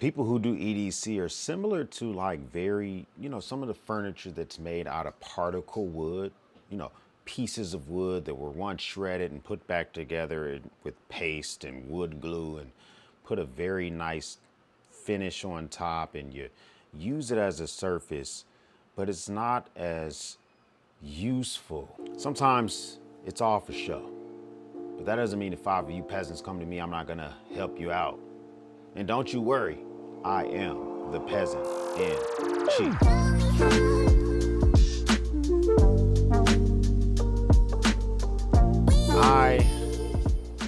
People who do EDC are similar to like some of the furniture that's made out of particle wood, you know, pieces of wood that were once shredded and put back together with paste and wood glue and put a very nice finish on top, and you use it as a surface, but it's not as useful. Sometimes it's all for show, but that doesn't mean if 5 of you peasants come to me, I'm not gonna help you out. And don't you worry, I am the peasant in chief. I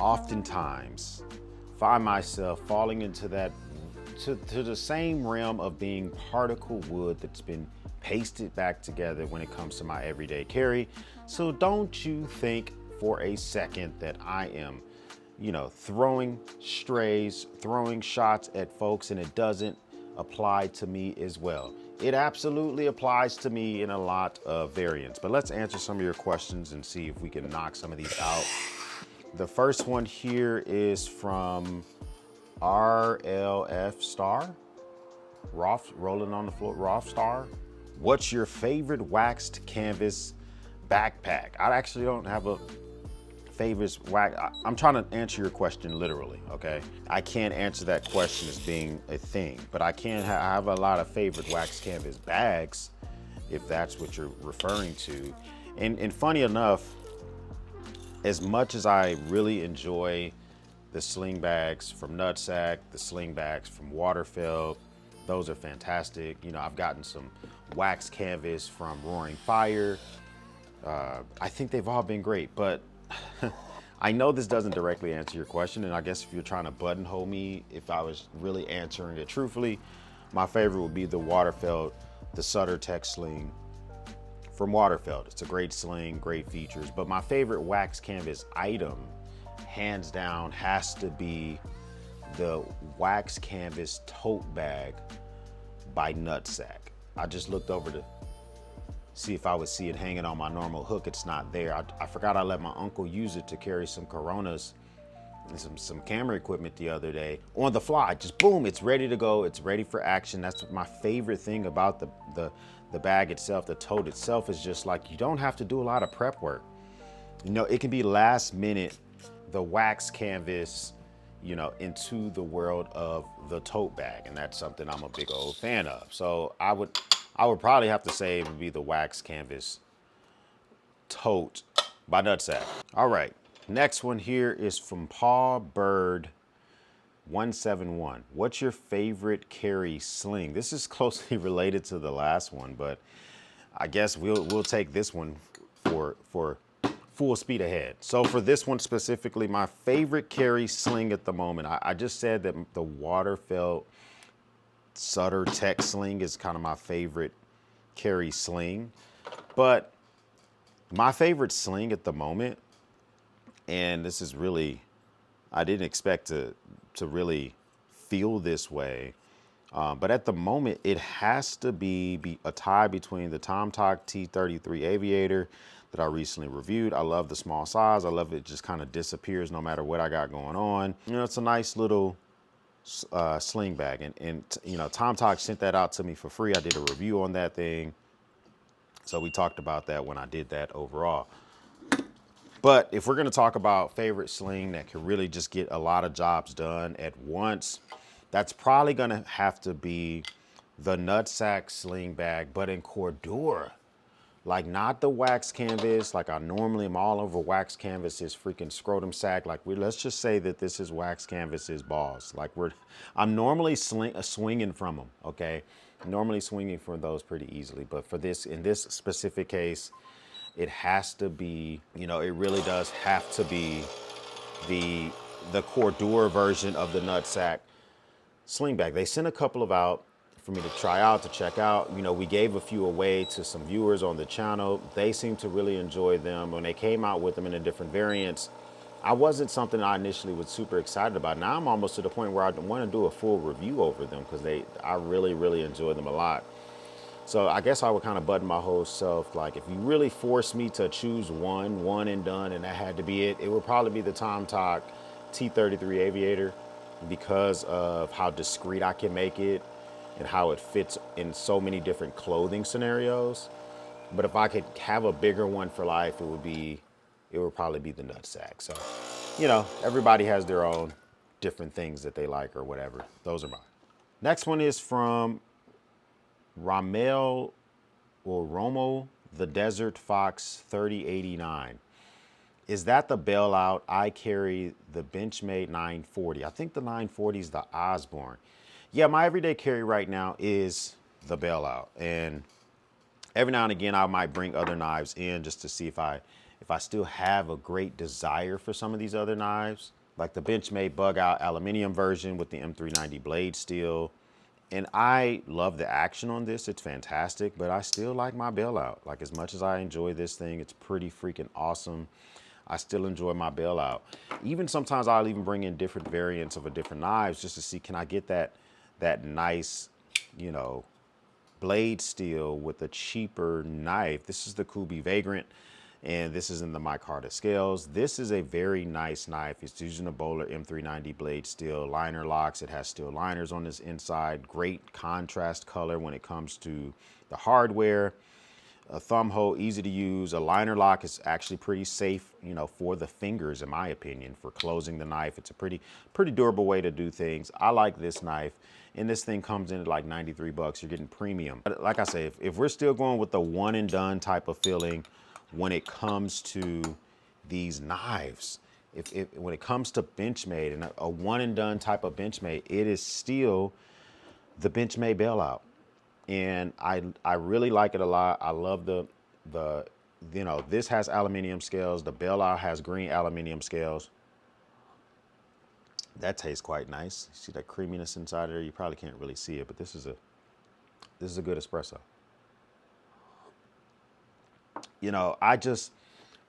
oftentimes find myself falling into to the same realm of being particle wood that's been pasted back together when it comes to my everyday carry. So don't you think for a second that I am, throwing strays, throwing shots at folks, and it doesn't apply to me as well. It absolutely applies to me in a lot of variants. But let's answer some of your questions and see if we can knock some of these out. The first one here is from RLF Star, rolling on the floor, Rolf Star. What's your favorite waxed canvas backpack? I actually don't have a favorite wax. I'm trying to answer your question literally, okay? I can't answer that question as being a thing, but I can have a lot of favorite waxed canvas bags, if that's what you're referring to. And funny enough, as much as I really enjoy the sling bags from Nutsack, the sling bags from Waterfeld, those are fantastic. I've gotten some wax canvas from Roaring Fire. I think they've all been great, but I know this doesn't directly answer your question, and I guess if you're trying to buttonhole me, if I was really answering it truthfully, my favorite would be the Waterfeld, the Sutter Tech sling from Waterfeld. It's a great sling, great features, but my favorite wax canvas item, hands down, has to be the wax canvas tote bag by Nutsack. I just looked over to see if I would see it hanging on my normal hook. It's not there. I forgot I let my uncle use it to carry some Coronas and some camera equipment the other day. On the fly, just boom, it's ready to go. It's ready for action. That's my favorite thing about the bag itself. The tote itself is just like, you don't have to do a lot of prep work. It can be last minute, the wax canvas, into the world of the tote bag. And that's something I'm a big old fan of. So I would probably have to say it would be the wax canvas tote by Nutsack. All right, next one here is from Paul Bird 171. What's your favorite carry sling? This is closely related to the last one, but I guess we'll take this one for full speed ahead. So for this one specifically, my favorite carry sling at the moment, I just said that the Waterfeld Sutter Tech sling is kind of my favorite carry sling, but my favorite sling at the moment, and this is really, I didn't expect to really feel this way, but at the moment it has to be a tie between the TomTalk T33 Aviator that I recently reviewed. I love the small size. I love it just kind of disappears no matter what I got going on. It's a nice little sling bag, and TomTalk sent that out to me for free. I did a review on that thing, so we talked about that when I did that overall. But if we're going to talk about favorite sling that can really just get a lot of jobs done at once, that's probably going to have to be the Nutsack sling bag, but in Cordura. Like, not the wax canvas, like I normally am all over wax canvas's freaking scrotum sack. Like, let's just say that this is wax canvas's balls. Like, I'm normally swinging from them, okay? Normally swinging for those pretty easily. But for this, in this specific case, it has to be, it really does have to be the Cordura version of the Nutsack sling bag. They sent a couple of out for me to try out, to check out. We gave a few away to some viewers on the channel. They seemed to really enjoy them. When they came out with them in the different variants, I wasn't something I initially was super excited about. Now I'm almost to the point where I want to do a full review over them because I really, really enjoy them a lot. So I guess I would kind of button my whole self. Like, if you really forced me to choose one and done, and that had to be it, it would probably be the TomTalk T33 Aviator. because of how discreet I can make it and how it fits in so many different clothing scenarios. But if I could have a bigger one for life, it would probably be the nutsack. So, everybody has their own different things that they like or whatever. Those are mine. Next one is from Ramel or Romo, the Desert Fox 3089. Is that the bailout? I carry the Benchmade 940. I think the 940 is the Osborne. Yeah, my everyday carry right now is the bailout. And every now and again, I might bring other knives in just to see if I still have a great desire for some of these other knives, like the Benchmade bug out aluminum version with the M390 blade steel. And I love the action on this. It's fantastic, but I still like my bailout. Like, as much as I enjoy this thing, it's pretty freaking awesome. I still enjoy my bailout. Even sometimes I'll even bring in different variants of a different knives just to see, can I get that nice, blade steel with a cheaper knife. This is the Kubi Vagrant, and this is in the micarta scales. This is a very nice knife. It's using a Bowler M390 blade steel, liner locks. It has steel liners on this inside. Great contrast color when it comes to the hardware. A thumb hole, easy to use. A liner lock is actually pretty safe, for the fingers, in my opinion, for closing the knife. It's a pretty durable way to do things. I like this knife, and this thing comes in at like 93 bucks. You're getting premium. But like I say, if we're still going with the one and done type of feeling when it comes to these knives, when it comes to Benchmade and a one and done type of Benchmade, it is still the Benchmade bailout. And I really like it a lot. I love this has aluminum scales. The bailout has green aluminum scales. That tastes quite nice. See that creaminess inside of there? You probably can't really see it, but this is a good espresso.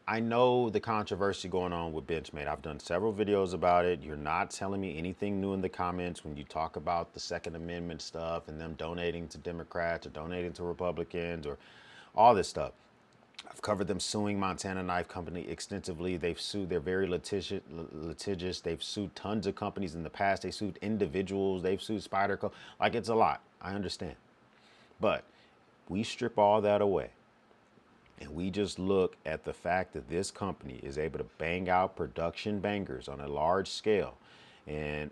I know the controversy going on with Benchmade. I've done several videos about it. You're not telling me anything new in the comments when you talk about the Second Amendment stuff and them donating to Democrats or donating to Republicans or all this stuff. I've covered them suing Montana Knife Company extensively. They've sued. They're very litigious. They've sued tons of companies in the past. They sued individuals. They've sued Spyderco. Like, it's a lot. I understand. But we strip all that away. And we just look at the fact that this company is able to bang out production bangers on a large scale and,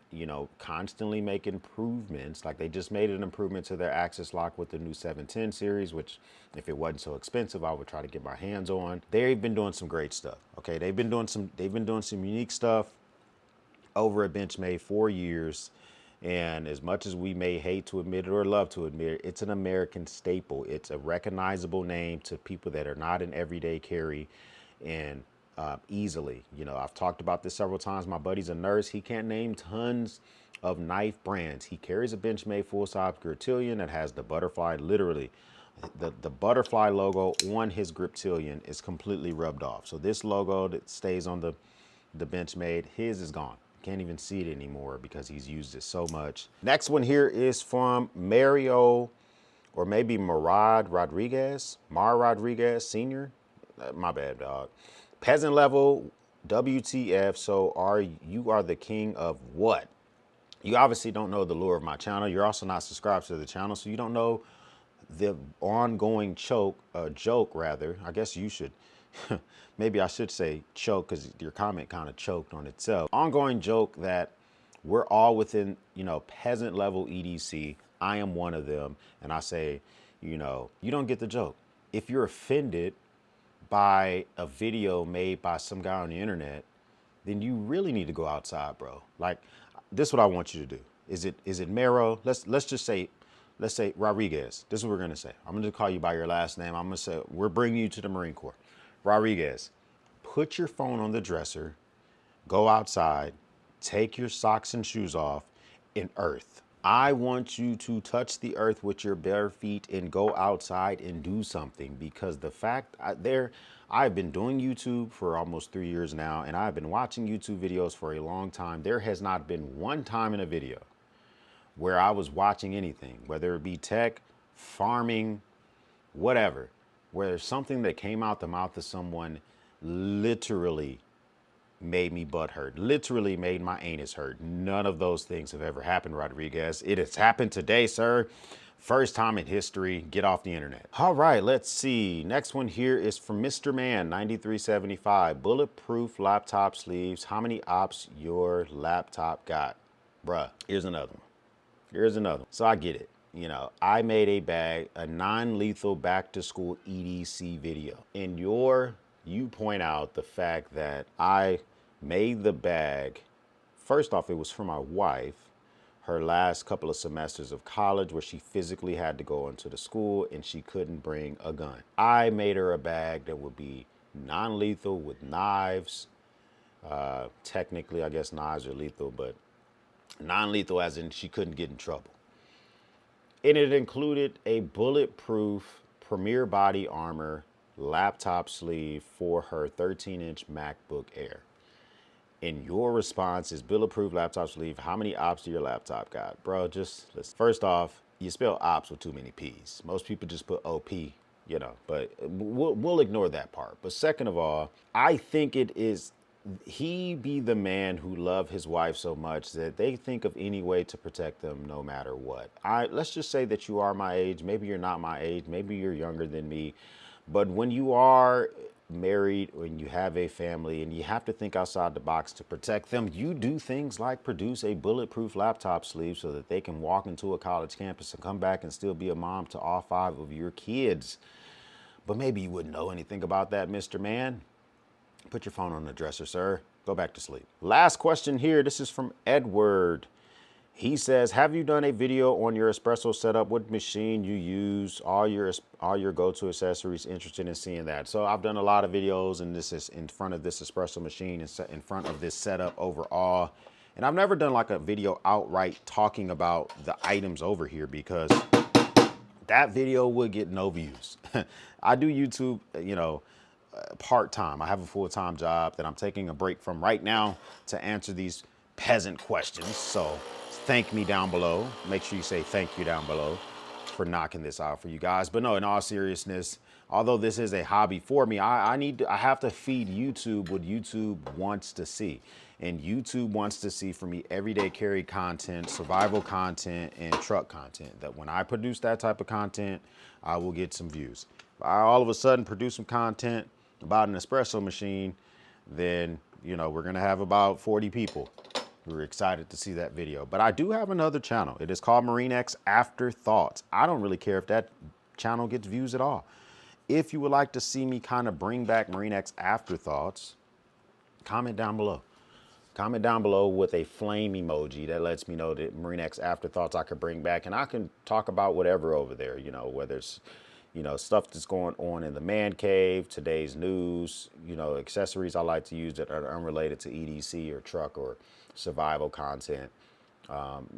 constantly make improvements. Like, they just made an improvement to their Axis lock with the new 710 series, which, if it wasn't so expensive, I would try to get my hands on. They've been doing some great stuff. Okay. They've been doing some unique stuff over at Benchmade for years. And as much as we may hate to admit it or love to admit it, it's an American staple. It's a recognizable name to people that are not in everyday carry and easily. I've talked about this several times. My buddy's a nurse. He can't name tons of knife brands. He carries a Benchmade full-size Griptilian that has the butterfly, literally. The butterfly logo on his Griptilian is completely rubbed off. So this logo that stays on the Benchmade, his is gone. Can't even see it anymore because he's used it so much. Next one here is from Mario, or maybe Mar Rodriguez Sr. My bad, dog. Peasant level, WTF. So you are the king of what? You obviously don't know the lure of my channel. You're also not subscribed to the channel, so you don't know the ongoing joke rather. I guess you should. Maybe I should say choke, because your comment kind of choked on itself. Ongoing joke that we're all within, peasant level EDC. I am one of them. And I say, you don't get the joke. If you're offended by a video made by some guy on the internet, then you really need to go outside, bro. Like, this is what I want you to do. Is it Mero? Let's say Rodriguez. This is what we're gonna say. I'm gonna call you by your last name. I'm gonna say, we're bringing you to the Marine Corps. Rodriguez, put your phone on the dresser, go outside, take your socks and shoes off, and earth. I want you to touch the earth with your bare feet and go outside and do something, because the fact I've been doing YouTube for almost 3 years now, and I've been watching YouTube videos for a long time. There has not been one time in a video where I was watching anything, whether it be tech, farming, whatever, where there's something that came out the mouth of someone literally made me butt hurt, literally made my anus hurt. None of those things have ever happened, Rodriguez. It has happened today, sir. First time in history. Get off the internet. All right, let's see. Next one here is from Mr. Man 9375. Bulletproof laptop sleeves. How many ops your laptop got? Bruh, here's another one. Here's another one. So I get it. You know, I made a bag, a non-lethal back to school EDC video. And you point out the fact that I made the bag. First off, it was for my wife, her last couple of semesters of college where she physically had to go into the school and she couldn't bring a gun. I made her a bag that would be non-lethal with knives. Technically, I guess knives are lethal, but non-lethal as in she couldn't get in trouble. And it included a bulletproof Premier Body Armor laptop sleeve for her 13-inch MacBook Air. And your response is bulletproof laptop sleeve. How many ops do your laptop got? Bro, just listen. First off, you spell ops with too many P's. Most people just put OP, you know, but we'll ignore that part. But second of all, I think it is, he be the man who love his wife so much that they think of any way to protect them no matter what. Let's just say that you are my age. Maybe you're not my age. Maybe you're younger than me. But when you are married, when you have a family and you have to think outside the box to protect them, you do things like produce a bulletproof laptop sleeve so that they can walk into a college campus and come back and still be a mom to all 5 of your kids. But maybe you wouldn't know anything about that, Mr. Man. Put your phone on the dresser, sir. Go back to sleep. Last question here. This is from Edward. He says, have you done a video on your espresso setup? What machine you use? All your go-to accessories? Interested in seeing that. So I've done a lot of videos, and this is in front of this espresso machine and in front of this setup overall. And I've never done like a video outright talking about the items over here because that video would get no views. I do YouTube, you know, part-time. I have a full-time job that I'm taking a break from right now to answer these peasant questions. So thank me down below. Make sure you say thank you down below for knocking this out for you guys. But no, in all seriousness, although this is a hobby for me, I have to feed YouTube what YouTube wants to see. And YouTube wants to see from me everyday carry content, survival content, and truck content. That when I produce that type of content, I will get some views. If I all of a sudden produce some content about an espresso machine, then, you know, we're gonna have about 40 people who are excited to see that video. But I do have another channel. It is called MarineX Afterthoughts. I don't really care if that channel gets views at all. If you would like to see me kind of bring back MarineX Afterthoughts, comment down below. Comment down below with a flame emoji that lets me know that MarineX Afterthoughts I could bring back, and I can talk about whatever over there, you know, whether it's, you know, stuff that's going on in the man cave, today's news, you know, accessories I like to use that are unrelated to EDC or truck or survival content.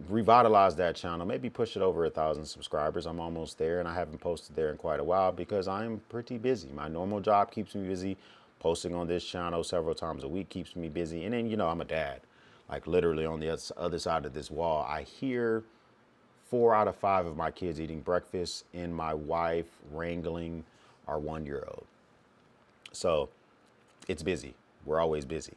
Revitalize that channel, maybe push it over 1,000 subscribers. I'm almost there, and I haven't posted there in quite a while because I'm pretty busy. My normal job keeps me busy. Posting on this channel several times a week keeps me busy. And then, you know, I'm a dad. Like literally on the other side of this wall, I hear 4 out of 5 of my kids eating breakfast and my wife wrangling our 1-year-old. So it's busy. We're always busy.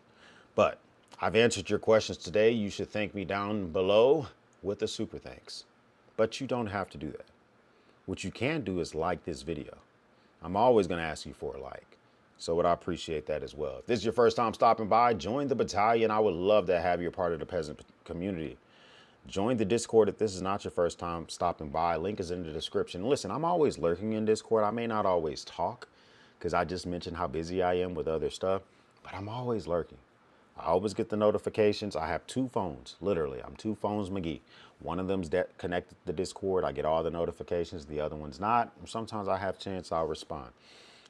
But I've answered your questions today. You should thank me down below with a super thanks. But you don't have to do that. What you can do is like this video. I'm always going to ask you for a like. So would I appreciate that as well. If this is your first time stopping by, join the battalion. I would love to have you a part of the peasant community. Join the Discord if this is not your first time stopping by. Link is in the description. Listen, I'm always lurking in Discord. I may not always talk because I just mentioned how busy I am with other stuff, but I'm always lurking. I always get the notifications. I have 2 phones, literally. I'm 2 phones McGee. One of them's connected to the Discord. I get all the notifications. The other one's not. Sometimes I have a chance I'll respond.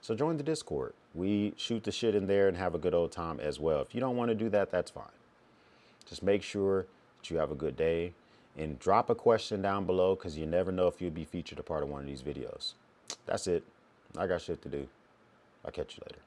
So join the Discord. We shoot the shit in there and have a good old time as well. If you don't want to do that, that's fine. Just make sure that you have a good day and drop a question down below because you never know if you'll be featured a part of one of these videos. That's it. I got shit to do. I'll catch you later.